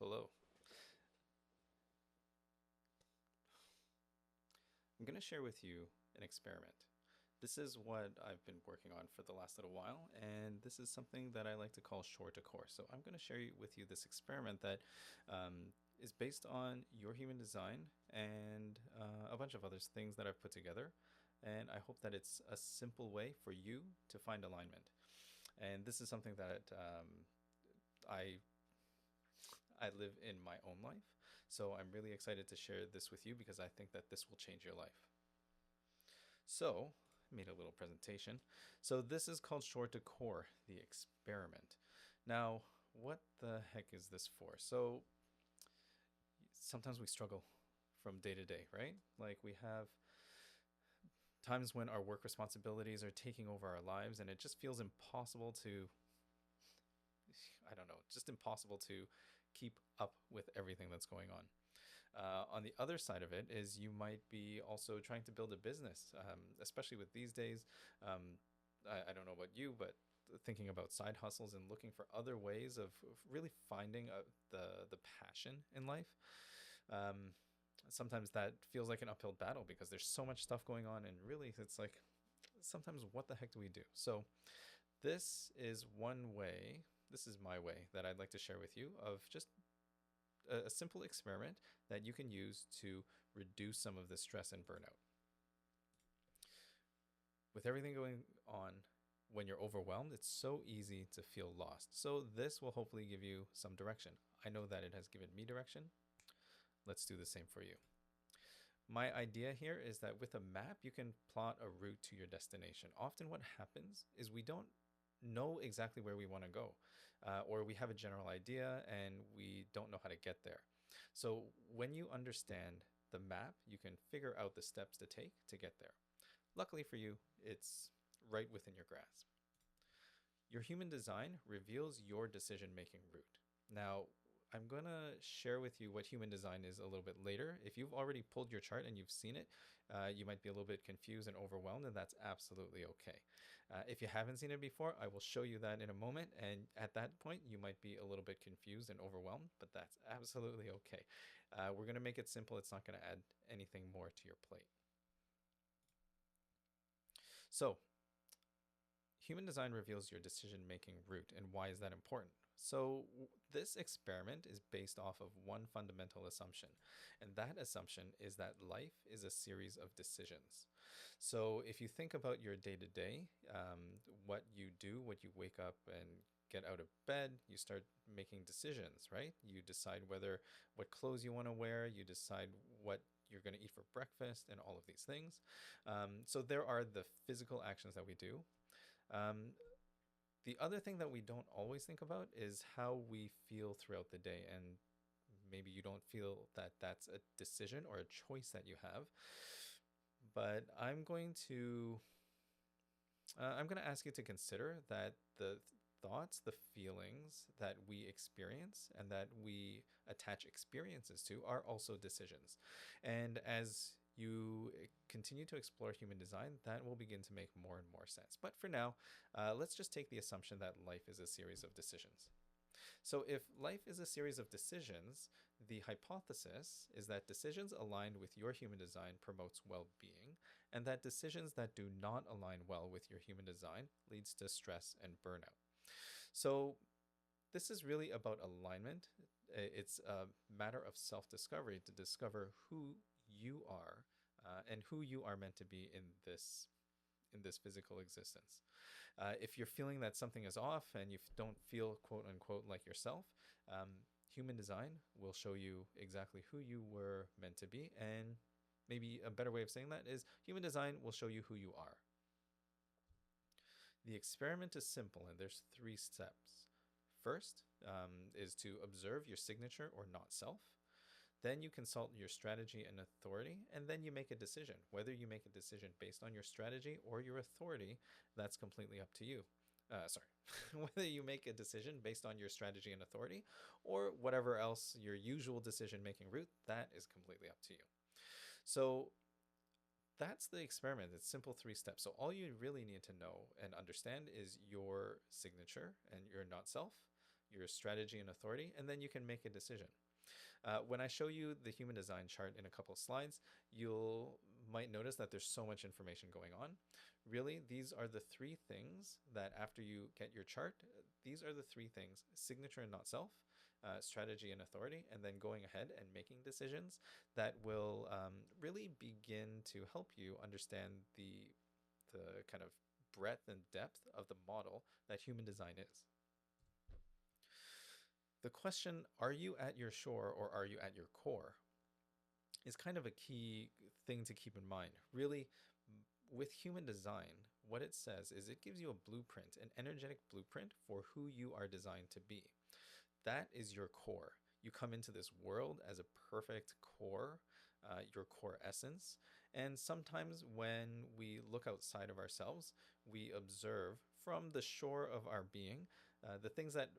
Hello. I'm going to share with you an experiment. This is what I've been working on for the last little while, and this is something that I like to call shore to core. So I'm going to share with you this experiment that is based on your human design and a bunch of other things that I've put together. And I hope that it's a simple way for you to find alignment. And this is something that I I live in my own life. So I'm really excited to share this with you because I think that this will change your life. So, I made a little presentation. So this is called Shore to Core, the experiment. Now, what the heck is this for? So sometimes we struggle from day to day, right? Like we have times when our work responsibilities are taking over our lives and it just feels impossible to, I don't know, just impossible to keep up with everything that's going on. On the other side of it is you might be also trying to build a business, especially with these days. Um, I don't know about you, but thinking about side hustles and looking for other ways of really finding the passion in life. Um, Sometimes that feels like an uphill battle because there's so much stuff going on, and really it's like sometimes what the heck do we do? So this is one way. This is my way that I'd like to share with you of just a simple experiment that you can use to reduce some of the stress and burnout. With everything going on, when you're overwhelmed, it's so easy to feel lost. So, this will hopefully give you some direction. I know that it has given me direction. Let's do the same for you. My idea here is that with a map, you can plot a route to your destination. Often, what happens is we don't know exactly where we want to go, or we have a general idea and we don't know how to get there. So, when you understand the map, you can figure out the steps to take to get there. Luckily for you, it's right within your grasp. Your human design reveals your decision making route. Now, I'm going to share with you what human design is a little bit later. If you've already pulled your chart and you've seen it, you might be a little bit confused and overwhelmed, and that's absolutely okay. If you haven't seen it before, I will show you that in a moment. And at that point, you might be a little bit confused and overwhelmed, but that's absolutely okay. We're going to make it simple. It's not going to add anything more to your plate. So, human design reveals your decision making route. And why is that important? So, this experiment is based off of one fundamental assumption, and that assumption is that life is a series of decisions. So, if you think about your day to day, what you do, what you wake up and get out of bed, you start making decisions, right? You decide what clothes you want to wear, you decide what you're going to eat for breakfast, and all of these things. So, there are the physical actions that we do. Um, the other thing that we don't always think about is how we feel throughout the day. And maybe you don't feel that that's a decision or a choice that you have. But I'm going to ask you to consider that the thoughts, the feelings that we experience and that we attach experiences to are also decisions. And as you continue to explore human design, that will begin to make more and more sense. But for now, let's just take the assumption that life is a series of decisions. So, if life is a series of decisions, the hypothesis is that decisions aligned with your human design promotes well-being, and that decisions that do not align well with your human design leads to stress and burnout. So, this is really about alignment. It's a matter of self-discovery to discover who you are and who you are meant to be in this physical existence. If you're feeling that something is off and you don't feel quote unquote like yourself, human design will show you exactly who you were meant to be. And maybe a better way of saying that is human design will show you who you are. The experiment is simple and there's three steps. First is to observe your signature or not self. Then you consult your strategy and authority, and then you make a decision. Whether you make a decision based on your strategy or your authority, that's completely up to you. Sorry, whether you make a decision based on your strategy and authority or whatever else your usual decision making route, that is completely up to you. So that's the experiment. It's simple three steps. So all you really need to know and understand is your signature and your not self. your strategy and authority, and then you can make a decision. When I show you the human design chart in a couple of slides, you'll might notice that there's so much information going on. Really, these are the three things that after you get your chart, these are the three things: signature and not self, strategy and authority, and then going ahead and making decisions that will really begin to help you understand the kind of breadth and depth of the model that human design is. The question, are you at your shore or are you at your core, is kind of a key thing to keep in mind. Really, with human design, what it says is it gives you a blueprint, an energetic blueprint for who you are designed to be. That is your core. You come into this world as a perfect core, your core essence. And sometimes when we look outside of ourselves, we observe from the shore of our being the things that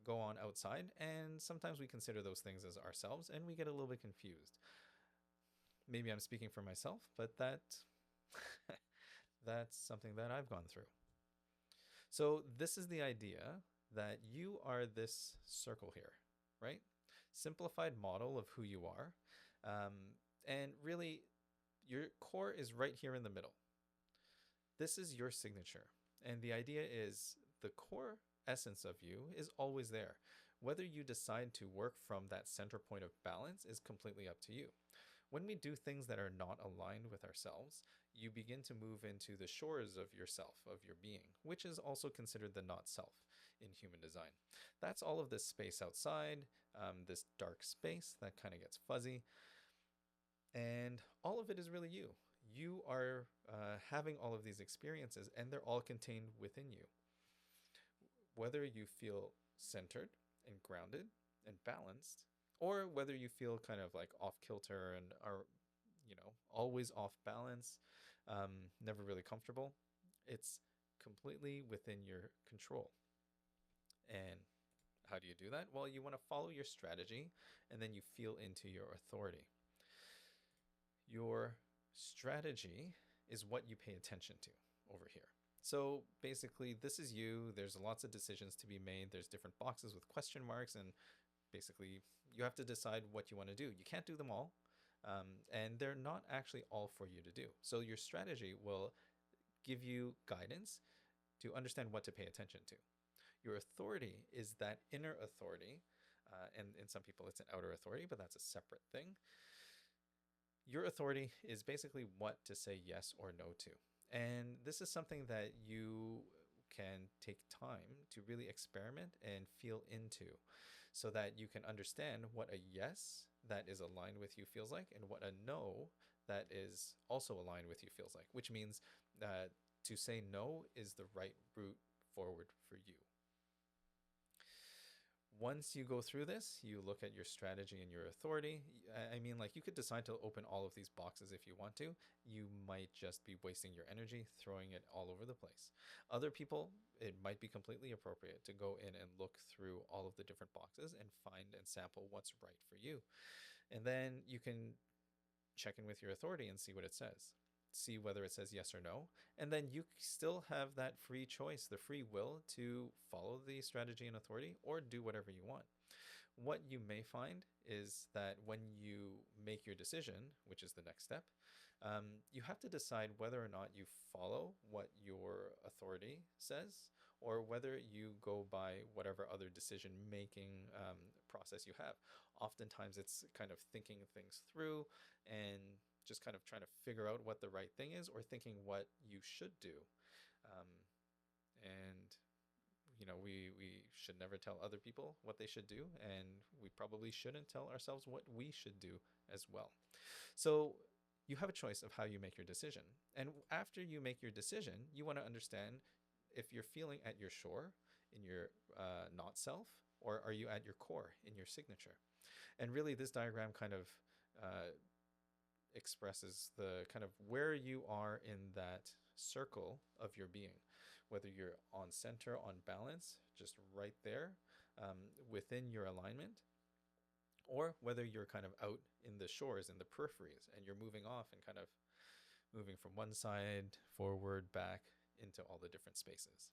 go on outside. And sometimes we consider those things as ourselves and we get a little bit confused. Maybe I'm speaking for myself, but that's something that I've gone through. So this is the idea that you are this circle here, right? Simplified model of who you are. Um, and really, your core is right here in the middle. This is your signature. And the idea is the core essence of you is always there. Whether you decide to work from that center point of balance is completely up to you. When we do things that are not aligned with ourselves, you begin to move into the shores of yourself, of your being, which is also considered the not self in human design. That's all of this space outside, this dark space that kind of gets fuzzy. And all of it is really you. You are having all of these experiences, and they're all contained within you. Whether you feel centered and grounded and balanced, or whether you feel kind of like off kilter and are, always off balance, never really comfortable, it's completely within your control. And how do you do that? Well, you want to follow your strategy and then you feel into your authority. Your strategy is what you pay attention to over here. So basically, this is you. There's lots of decisions to be made. There's different boxes with question marks, and basically, you have to decide what you want to do. You can't do them all, and they're not actually all for you to do. So your strategy will give you guidance to understand what to pay attention to. Your authority is that inner authority, and in some people it's an outer authority, but that's a separate thing. Your authority is basically what to say yes or no to. And this is something that you can take time to really experiment and feel into so that you can understand what a yes that is aligned with you feels like and what a no that is also aligned with you feels like, which means to say no is the right route forward for you. Once you go through this, you look at your strategy and your authority. I mean, like, you could decide to open all of these boxes if you want to. You might just be wasting your energy throwing it all over the place. Other people, it might be completely appropriate to go in and look through all of the different boxes and find and sample what's right for you. And then you can check in with your authority and see what it says. See whether it says yes or no. And then you still have that free choice, the free will to follow the strategy and authority or do whatever you want. What you may find is that when you make your decision, which is the next step, you have to decide whether or not you follow what your authority says or whether you go by whatever other decision making process you have. Oftentimes it's kind of thinking things through and just kind of trying to figure out what the right thing is or thinking what you should do. Um, and, we should never tell other people what they should do. And we probably shouldn't tell ourselves what we should do as well. So you have a choice of how you make your decision. And after you make your decision, you want to understand if you're feeling at your shore in your not self, or are you at your core in your signature? And really, this diagram kind of expresses the kind of where you are in that circle of your being, whether you're on center, on balance, just right there within your alignment, or whether you're kind of out in the shores, in the peripheries, and you're moving off and kind of moving from one side, forward, back, into all the different spaces.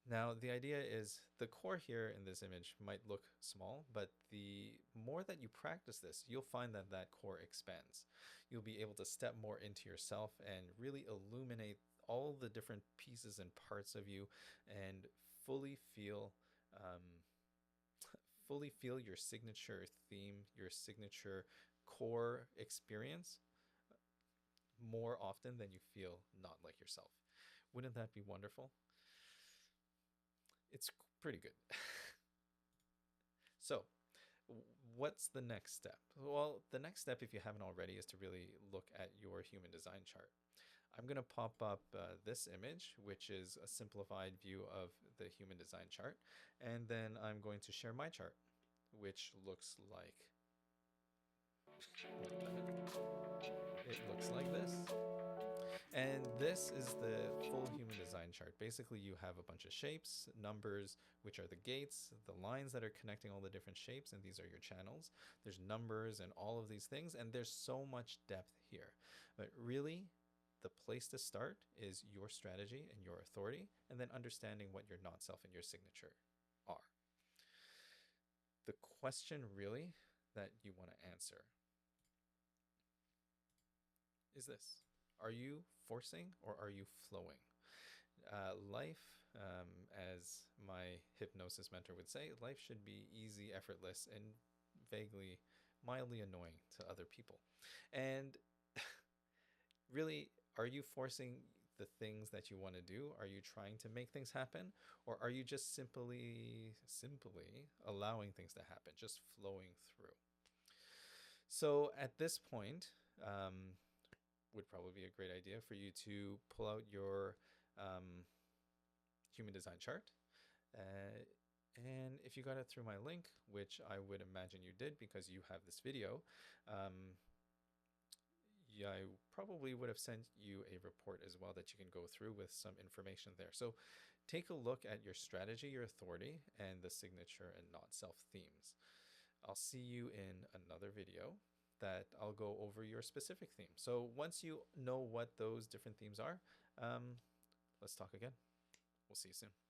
Now, the idea is the core here in this image might look small, but the more that you practice this, you'll find that that core expands. You'll be able to step more into yourself and really illuminate all the different pieces and parts of you and fully feel um, fully feel your signature theme, your signature core experience more often than you feel not like yourself. Wouldn't that be wonderful? It's pretty good. So, what's the next step? Well, the next step, if you haven't already, is to really look at your human design chart. I'm going to pop up this image, which is a simplified view of the human design chart. And then I'm going to share my chart, which looks like, it looks like this. And this is the full human design chart. Basically, you have a bunch of shapes, numbers, which are the gates, the lines that are connecting all the different shapes, and these are your channels. There's numbers and all of these things, and there's so much depth here. But really, the place to start is your strategy and your authority, and then understanding what your not self and your signature are. The question really that you want to answer is this: are you forcing or are you flowing? Life, as my hypnosis mentor would say, life should be easy, effortless, and vaguely, mildly annoying to other people. And really, are you forcing the things that you want to do? Are you trying to make things happen? Or are you just simply allowing things to happen, just flowing through? So at this point, would probably be a great idea for you to pull out your human design chart. Uh, and if you got it through my link, which I would imagine you did because you have this video, yeah, I probably would have sent you a report as well that you can go through with some information there. So take a look at your strategy, your authority, and the signature and not self themes. I'll see you in another video that I'll go over your specific theme. So once you know what those different themes are, let's talk again. We'll see you soon.